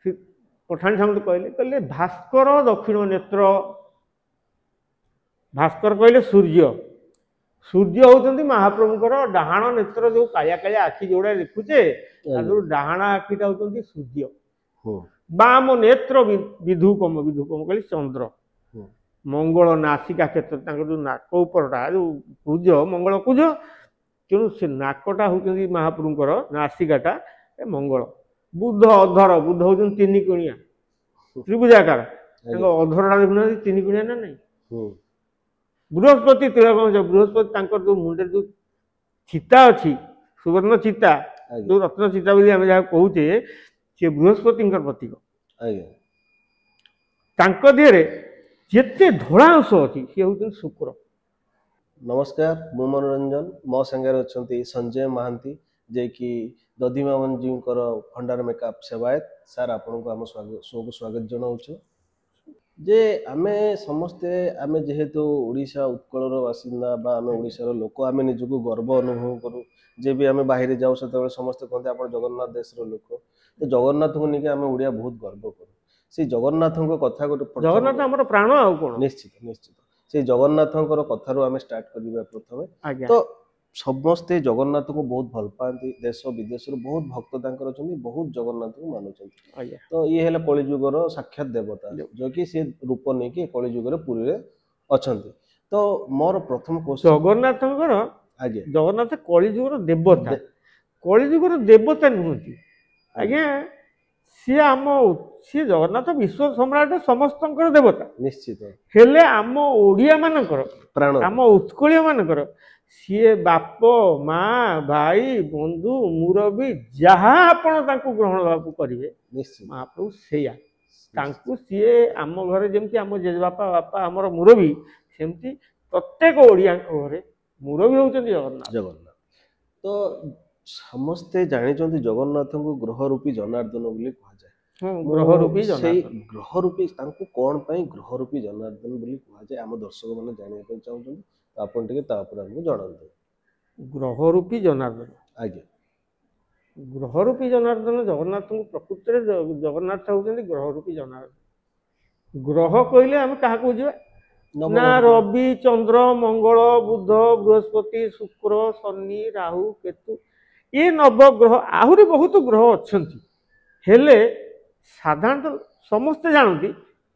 पठाणी सामंत कहले कहले भास्कर दक्षिण नेत्र भास्कर कहले सूर्य सूर्य होती महाप्रभुंर डाहाण नेत्र जो कालिया कालिया आखि जोड़ा देखुचे डाहाण आखिटा होती सूर्य बाम नेत्र विधुकम विधुकम कहले चंद्र मंगल नासिका क्षेत्र जो नाक उपरटा जो कुज मंगल कुज तेणु से नाकटा होती महाप्रभुंर नासिकाटा मंगल बुध अधर बुध होती तीन कोणिया त्रिभुजाकार अधरटा देखुना तीन कोणिया ना नहीं बृहस्पति तिलक बृहस्पति जो मुंडे जो चिता अच्छी सुवर्ण चिता जो रत्न चिता बोली आम जहाँ कहे सी बृहस्पति प्रतीक देहरे जिते धड़ा अंश अच्छी सी हूँ शुक्र। नमस्कार मु मनोरंजन मो संगे अच्छा संजय महांती जे कि दधिमामन जी भंडार मेकअप सेवायत सार आपन को आम शो को स्वागत जनाऊँ जे आमे समस्ते आमे जेहेतु ओडिशा उत्कलर बासिंदा बा आमे ओडिशार लोक आमे निजको गर्व अनुभव करूँ जे भी आमे बाहर जाऊ से समस्ते कहते आप जगन्नाथ देश लोक तो जगन्नाथ को लेकिन आमे ओडिया बहुत गर्व करूँ से जगन्नाथ कथा गोटे जगन्नाथ हमर प्राण आ कोन निश्चित निश्चित से जगन्नाथ कथार आमे स्टार्ट करबा प्रथमे तो समस्ते जगन्नाथ को बहुत भल पाती देश विदेश बहुत भक्त तांकर अछंती बहुत जगन्नाथ को मानुछंती तो ये हेला कलिजुगर साक्षात देवता जो कि से रूप नै कि कलिजुगर पुरी रे अछंती तो मोर प्रथम क्वेश्चन जगन्नाथଙ୍କର आज्ञा जगन्नाथ कलिजुगर देवता कलिजुगर देवता नुहंती आज्ञा सी जगन्नाथ विश्व सम्राट समस्तंकर देवता निश्चित हेले आम ओडिया मानकर प्राण आम उत्कलीय मानकर सी बाप माँ भाई बंधु मुरबी जहाँ आपण ग्रहण बाबू करेंगे महाप्रभु से सी आम घर जमी आम जेजेबापा बापा आमर मुरबी सेमती प्रत्येक ओडिया घरे मुरबी होती जगन्नाथ जगन्नाथ तो समस्ते जानी जगन्नाथ को ग्रह रूपी जनार्दन बोली कहुए ग्रह रूपी ग्रह रूपी कौन ग्रह रूपी जनार्दन बोली कहुए आम दर्शक मैंने जाना चाहते आपन टिके ता ऊपर हमको जणांतु ग्रह रूपी जनार्दन आज्ञा ग्रह रूपी जनार्दन जगन्नाथ को प्रकृति में जगन्नाथ होती ग्रह रूपी जनार्दन ग्रह कहले आम क्या बुझा ना रवि चंद्र मंगल बुध बृहस्पति शुक्र शनि राहु केतु ये नवग्रह आहरी बहुत ग्रह अच्छा हेले साधारणतः समस्ते जानती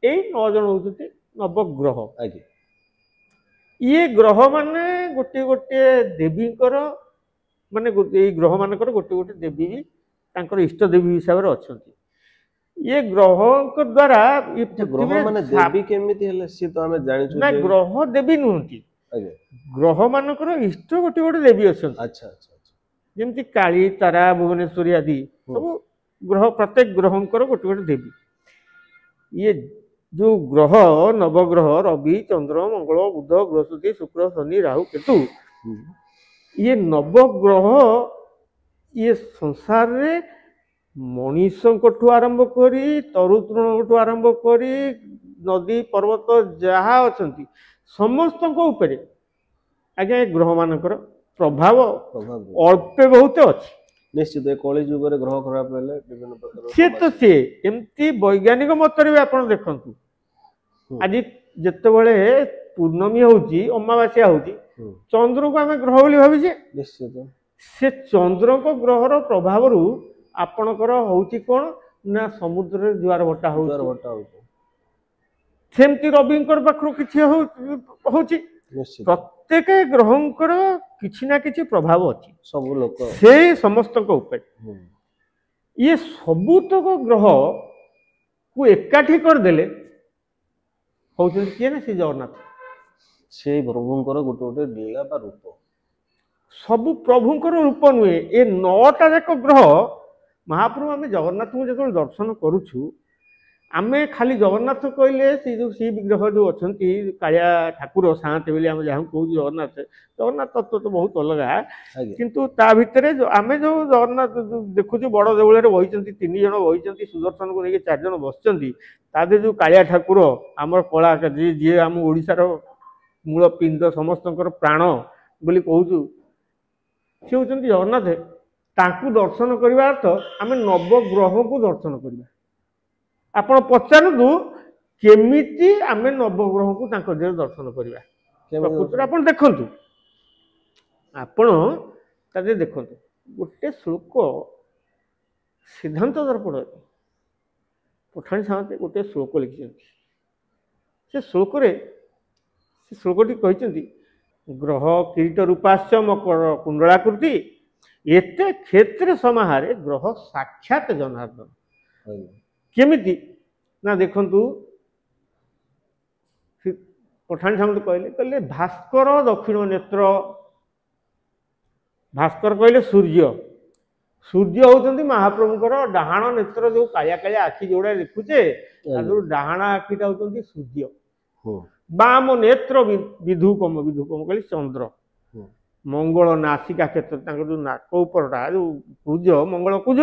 यही 9 जन होती नवग्रह आज्ञा ये ग्रह माने गोटे गोटे देवी माने ग्रह मानकर गोटे गोटे देवी भी तांकर इष्ट देवी हिसाब से अच्छा ये ग्रह द्वारा ये ग्रह माने देवी केमिति हेले सी तो हमें जानि छु ना ग्रह देवी नुहंती ग्रह मानकर इष्ट गोटे गोटे देवी अच्छा अच्छा अच्छा जेमती काली तारा भुवनेश्वरी आदि सब ग्रह प्रत्येक ग्रहंकर गोटे गोटे देवी ये जो ग्रह नवग्रह रवि चंद्र मंगल बुध बृहस्पति शुक्र शनि राहु केतु ये नवग्रह ये संसार रे मनीषों आरंभ करी तरुतृण आरंभ करी नदी पर्वत जहाँ अच्छा समस्त आज्ञा ग्रह मानकर प्रभाव अल्प बहुत अच्छी निश्चित कली जुग ग्रह खराब हेले विभिन्न प्रकार सी तो सी एमती वैज्ञानिक मत आप देखु आज जिते पूर्णमी होची अमावास्या होची चंद्र को आम ग्रह बोली भावीचे निश्चित से चंद्र को ग्रहर प्रभाव रु आपणकर होची कौन ना समुद्र जुआर भट्टा सेमती रविंकर पाखर किछि होची प्रत्येक ग्रहंकर किछि ना किछि प्रभाव अच्छी सब लोक से समस्त ये सबुतक ग्रह को एकाठी करदेले होती किए ना से जगन्नाथ से प्रभुंकर गोटे गोटे लीला बा रूप सबु प्रभुंकर रूप नुहे ये 9टा जाक ग्रह महाप्रभु आम जगन्नाथ को जो दर्शन करुछु आमे खाली जगन्नाथ कहले से जो सी विग्रह जो अच्छा कालिया ठाकुर साँते बोली आम जहाँ कहूँ जगन्नाथ जगन्नाथ तत्व तो बहुत अलग किंतु ता भितर जो आम जो जगन्नाथ देखु बड़ देवल बही 3 जन बही सुदर्शन को लेकिन 4 जन बसती तादे जो कालिया ठाकुर आमर कला जी आम ओडिशार मूल पिंड समस्त प्राण बोली कहूँ सी हूँ जगन्नाथ ताकू दर्शन करने अर्थ आम नवग्रह को दर्शन करवा ଆପଣ ପଚାରନ୍ତୁ କେମିତି ଆମେ ନବଗ୍ରହକୁ ତାଙ୍କ ଦେହରେ ଦର୍ଶନ କରିବା। ପ୍ରକୃତରେ ଆପଣ ଦେଖନ୍ତୁ, ଆପଣ ତା ଦେହରେ ଦେଖନ୍ତୁ ଗୋଟେ ଶ୍ଲୋକ ସିଦ୍ଧାନ୍ତ ଦର୍ପଣରେ ପଠାଣି ସାମନ୍ତ ଗୋଟେ ଶ୍ଲୋକ ଲେଖିଛନ୍ତି। ସେ ଶ୍ଲୋକଟି କହିଛନ୍ତି, ଗ୍ରହ କିରୀଟ ରୂପାଶ୍ଚ ମକର କୁଣ୍ଡଳାକୃତି ଏତେ କ୍ଷେତ୍ରେ ସମାହାରେ ଗ୍ରହ ସାକ୍ଷାତ ଜନାର୍ଦ୍ଦନ। କେମିତି ନା ଦେଖନ୍ତୁ, ପଠାଣି ସାମନ୍ତ କହିଲେ ଭାସ୍କର ଦକ୍ଷିଣ ନେତ୍ର। ଭାସ୍କର କହିଲେ ସୂର୍ଯ୍ୟ। ସୂର୍ଯ୍ୟ ହଉଛନ୍ତି ମହାପ୍ରଭୁଙ୍କର ଡାହାଣ ନେତ୍ର, ଯୋଉ କାଳିଆ କାଳିଆ ଆଖି ଯୋଉଟା ଦେଖୁଛେ ଯୋଉ ଡାହାଣ ଆଖିଟା ହଉଛନ୍ତି ସୂର୍ଯ୍ୟ। ବାମ ନେତ୍ର ବିଧୁକମ। ବିଧୁକମ କହିଲେ ଚନ୍ଦ୍ର। ମଙ୍ଗଳ ନାସିକା କ୍ଷେତ୍ର, ତାଙ୍କର ଯୋଉ ନାକ ଉପରଟା ଯୋଉ କୁଜ, ମଙ୍ଗଳ କୁଜ,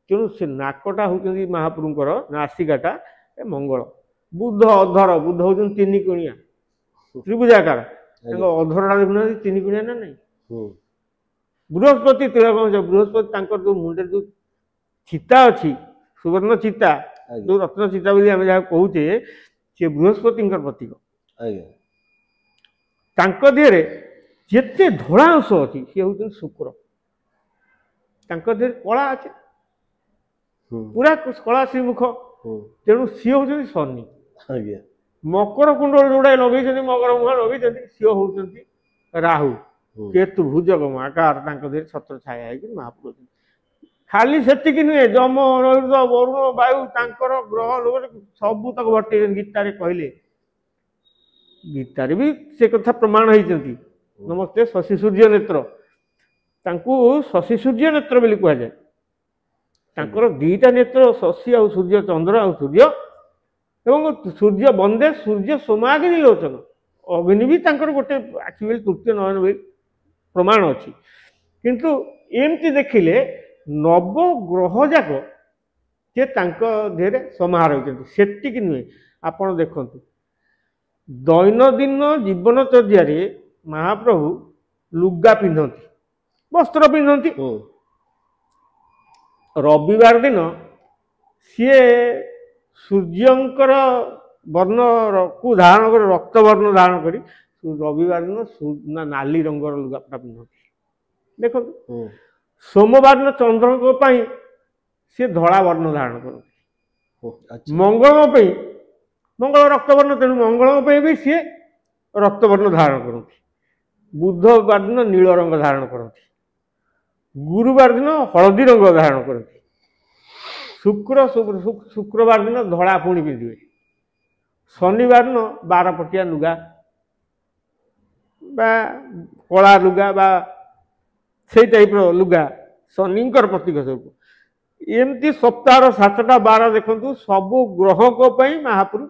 ତେଣୁ ସେ ନାକଟା ହଉଛନ୍ତି ମହାପ୍ରଭୁଙ୍କର ନାସିକାଟା ମଙ୍ଗଳ। ବୁଧ ଅଧର। ବୁଧ ହଉଛନ୍ତି ତିନି କୋଣିଆ ତ୍ରିଭୁଜାକାର, ତାଙ୍କ ଅଧରଟା ଦେଖୁନାହାନ୍ତି ତିନି କୋଣିଆ ନା ନାଇଁ। ବୃହସ୍ପତି ତିଳକମଞ୍ଚ। ବୃହସ୍ପତି ତାଙ୍କର ଯୋଉ ମୁଣ୍ଡରେ ଯୋଉ ଚିତା ଅଛି, ସୁବର୍ଣ୍ଣ ଚିତା, ଯୋଉ ରତ୍ନ ଚିତା ବୋଲି ଆମେ ଯାହା କହୁଛେ, ସେ ବୃହସ୍ପତିଙ୍କର ପ୍ରତୀକ। ତାଙ୍କ ଦେହରେ ଯେତେ ଧଳା ଅଂଶ ଅଛି ସିଏ ହଉଛନ୍ତି ଶୁକ୍ର। ତାଙ୍କ ଦେହରେ କଳା ଅଛି, ପୁରା କଳା ଶ୍ରୀମୁଖ, ତେଣୁ ସିଏ ହଉଛନ୍ତି ଶନି। ମକର କୁଣ୍ଡଳ ଯୋଉଟା ଲଗେଇଛନ୍ତି, ମକର ମୁହଁ ଲଗେଇଛନ୍ତି, ସିଏ ହଉଛନ୍ତି ରାହୁ। କେତୁ ଭୁଜଗମ ଆକାର, ତାଙ୍କ ଦେହରେ ଛତ୍ର ଛାୟା ହେଇକି ମହାପ୍ରଭୁ। ଖାଲି ସେତିକି ନୁହେଁ, ଯମ ନୈରୁତ ବରୁଣ ବାୟୁ ତାଙ୍କର ଗ୍ରହ ଲୋକ ସବୁ ତାକୁ ଭର୍ତ୍ତି ଗୀତାରେ କହିଲେ। ଗୀତାରେ ବି ସେ କଥା ପ୍ରମାଣ ହେଇଛନ୍ତି। ନମସ୍ତେ ଶଶି ସୂର୍ଯ୍ୟ ନେତ୍ର, ତାଙ୍କୁ ଶଶି ସୂର୍ଯ୍ୟ ନେତ୍ର ବୋଲି କୁହାଯାଏ। ତାଙ୍କର ଦିଟା ନେତ୍ର, ଶଶି ଆଉ ସୂର୍ଯ୍ୟ, ଚନ୍ଦ୍ର ଆଉ ସୂର୍ଯ୍ୟ, ଏବଂ ସୂର୍ଯ୍ୟ ବନ୍ଦେ ସୂର୍ଯ୍ୟ ସୋମାଗ୍ନି ଲୋଚନ। ଅଗ୍ନି ବି ତାଙ୍କର ଗୋଟେ ଆଖି ବୋଲି, ତୃତୀୟ ନୟନ ବୋଲି ପ୍ରମାଣ ଅଛି। କିନ୍ତୁ ଏମିତି ଦେଖିଲେ ନବଗ୍ରହ ଯାକ ସେ ତାଙ୍କ ଦେହରେ ସମାହାର ହେଉଛନ୍ତି। ସେତିକି ନୁହେଁ, ଆପଣ ଦେଖନ୍ତୁ ଦୈନନ୍ଦିନ ଜୀବନଚର୍ଯ୍ୟାରେ ମହାପ୍ରଭୁ ଲୁଗା ପିନ୍ଧନ୍ତି, ବସ୍ତ୍ର ପିନ୍ଧନ୍ତି। ରବିବାର ଦିନ ସିଏ ସୂର୍ଯ୍ୟଙ୍କର ବର୍ଣ୍ଣକୁ ଧାରଣ କରି, ରକ୍ତ ବର୍ଣ୍ଣ ଧାରଣ କରି, ରବିବାର ଦିନ ନାଲି ରଙ୍ଗର ଲୁଗାପଟା ପିନ୍ଧନ୍ତି। ଦେଖନ୍ତୁ, ସୋମବାର ଦିନ ଚନ୍ଦ୍ରଙ୍କ ପାଇଁ ସିଏ ଧଳା ବର୍ଣ୍ଣ ଧାରଣ କରନ୍ତି। ମଙ୍ଗଳଙ୍କ ପାଇଁ, ମଙ୍ଗଳ ରକ୍ତବର୍ଣ୍ଣ, ତେଣୁ ମଙ୍ଗଳଙ୍କ ପାଇଁ ବି ସିଏ ରକ୍ତବର୍ଣ୍ଣ ଧାରଣ କରନ୍ତି। ବୁଧବାର ଦିନ ନୀଳ ରଙ୍ଗ ଧାରଣ କରନ୍ତି। ଗୁରୁବାର ଦିନ ହଳଦୀ ରଙ୍ଗ ଧାରଣ କରନ୍ତି। ଶୁକ୍ରବାର ଦିନ ଧଳା ପୁଣି ପିନ୍ଧିବେ। ଶନିବାର ଦିନ ବାରପଟିଆ ଲୁଗା ବା କଳା ଲୁଗା ବା ସେଇ ଟାଇପ୍ର ଲୁଗା, ଶନିଙ୍କର ପ୍ରତୀକ ସବୁ। ଏମିତି ସପ୍ତାହର 7ଟା ବାର ଦେଖନ୍ତୁ, ସବୁ ଗ୍ରହଙ୍କ ପାଇଁ ମହାପ୍ରଭୁ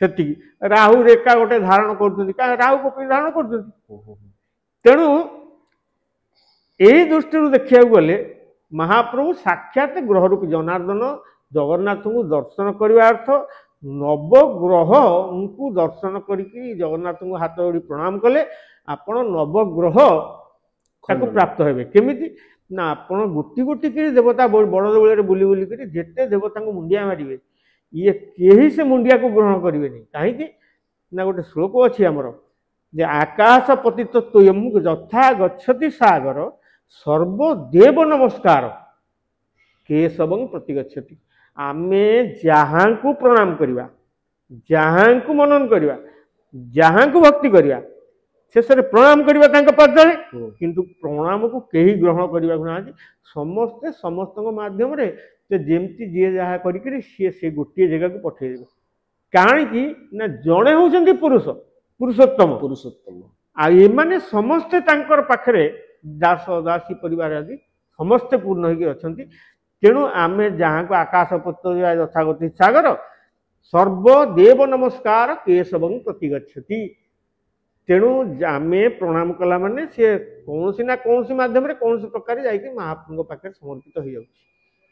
ସେତିକି। ରାହୁ ରେଖା ଗୋଟେ ଧାରଣ କରୁଛନ୍ତି, କାରଣ ରାହୁ କପି ଧାରଣ କରୁଛନ୍ତି। ତେଣୁ ଏଇ ଦୃଷ୍ଟିରୁ ଦେଖିବାକୁ ଗଲେ ମହାପ୍ରଭୁ ସାକ୍ଷାତ ଗ୍ରହ ରୂପୀ ଜନାର୍ଦ୍ଦନ। ଜଗନ୍ନାଥଙ୍କୁ ଦର୍ଶନ କରିବା ଅର୍ଥ ନବଗ୍ରହଙ୍କୁ ଦର୍ଶନ କରିକି ଜଗନ୍ନାଥଙ୍କୁ ହାତ ଯୋଡ଼ି ପ୍ରଣାମ କଲେ ଆପଣ ନବଗ୍ରହ ତାକୁ ପ୍ରାପ୍ତ ହେବେ। କେମିତି ନା, ଆପଣ ଗୋଟି ଗୋଟି କରି ଦେବତା ବଡ଼ ଦେଉଳରେ ବୁଲି ବୁଲିକରି ଯେତେ ଦେବତାଙ୍କୁ ମୁଣ୍ଡିଆ ମାରିବେ, ଇଏ କେହି ସେ ମୁଣ୍ଡିଆକୁ ଗ୍ରହଣ କରିବେନି। କାହିଁକି ନା, ଗୋଟେ ଶ୍ଲୋକ ଅଛି ଆମର, ଯେ ଆକାଶ ପତିତ ତ୍ୱୟଂ ଯଥା ଗଚ୍ଛତି ସାଗର ସର୍ବଦେବ ନମସ୍କାର କେଶବଂ ପ୍ରତିଗଚ୍ଛତି। ଆମେ ଯାହାଙ୍କୁ ପ୍ରଣାମ କରିବା, ଯାହାଙ୍କୁ ମନନ କରିବା, ଯାହାଙ୍କୁ ଭକ୍ତି କରିବା, ଶେଷରେ ପ୍ରଣାମ କରିବା ତାଙ୍କ ପାଦରେ, କିନ୍ତୁ ପ୍ରଣାମକୁ କେହି ଗ୍ରହଣ କରିବାକୁ ନାହାନ୍ତି। ସମସ୍ତେ ସମସ୍ତଙ୍କ ମାଧ୍ୟମରେ ସେ ଯେମିତି ଯିଏ ଯାହା କରିକିରି ସିଏ ସେ ଗୋଟିଏ ଜାଗାକୁ ପଠେଇଦେବେ। କାହିଁକି ନା, ଜଣେ ହେଉଛନ୍ତି ପୁରୁଷୋତ୍ତମ। ଆଉ ଏମାନେ ସମସ୍ତେ ତାଙ୍କର ପାଖରେ ଦାସ ଦାସୀ ପରିବାର ଆଦି ସମସ୍ତେ ପୂର୍ଣ୍ଣ ହେଇକି ଅଛନ୍ତି। ତେଣୁ ଆମେ ଯାହାଙ୍କୁ ଆକାଶ ପତ୍ର ଯଥାଗତି ସାଗର ସର୍ବଦେବ ନମସ୍କାର କେଶବଂ ପ୍ରତିଗଚ୍ଛତି। ତେଣୁ ଆମେ ପ୍ରଣାମ କଲା ମାନେ ସିଏ କୌଣସି ନା କୌଣସି ମାଧ୍ୟମରେ କୌଣସି ପ୍ରକାର ଯାଇକି ମହାପ୍ରଭୁଙ୍କ ପାଖରେ ସମର୍ପିତ ହେଇଯାଉଛି।